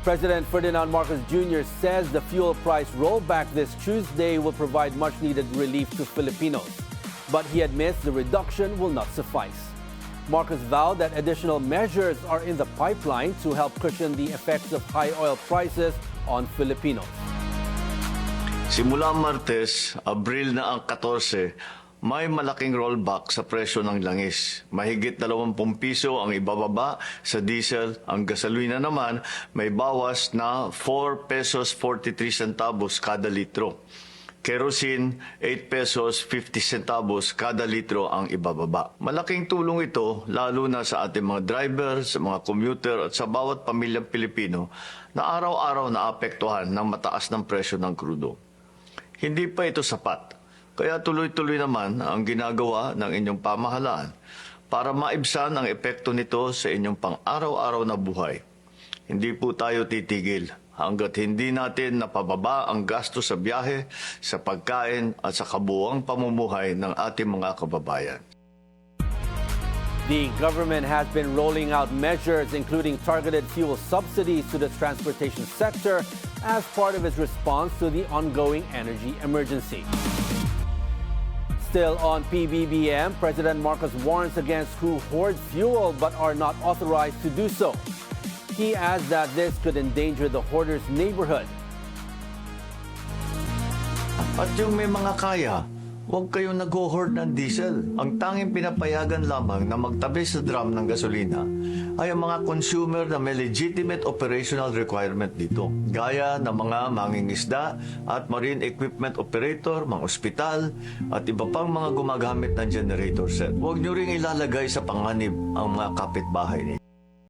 President Ferdinand Marcos Jr. says the fuel price rollback this Tuesday will provide much-needed relief to Filipinos. But he admits the reduction will not suffice. Marcos vowed that additional measures are in the pipeline to help cushion the effects of high oil prices on Filipinos. Simula Martes, Abril na ang 14, may malaking rollback sa presyo ng langis. Mahigit 20 piso ang ibababa sa diesel. Ang gasolina naman may bawas na 4 pesos 43 centavos kada litro. Kerosene, 8 pesos 50 centavos kada litro ang ibababa. Malaking tulong ito lalo na sa ating mga driver, sa mga commuter at sa bawat pamilyang Pilipino na araw-araw naapektuhan ng mataas ng presyo ng krudo. Hindi pa ito sapat. Kaya tuloy-tuloy naman ang ginagawa ng inyong pamahalaan para maibsan ang epekto nito sa inyong pang-araw-araw na buhay. Hindi po tayo titigil hanggat hindi natin napababa ang gasto sa biyahe, sa pagkain at sa kabuuang pamumuhay ng ating mga kababayan. The government has been rolling out measures including targeted fuel subsidies to the transportation sector as part of its response to the ongoing energy emergency. Still on PBBM, President Marcos warns against who hoard fuel but are not authorized to do so. He adds that this could endanger the hoarder's neighborhood. At yung may mga kaya, huwag kayong nag-hoard ng diesel. Ang tanging pinapayagan lamang na magtabi sa drum ng gasolina ay ang mga consumer na may legitimate operational requirement dito. Gaya ng mga mangingisda at marine equipment operator, mga ospital, at iba pang mga gumagamit ng generator set. Huwag nyo ring ilalagay sa panganib ang mga kapitbahay ninyo.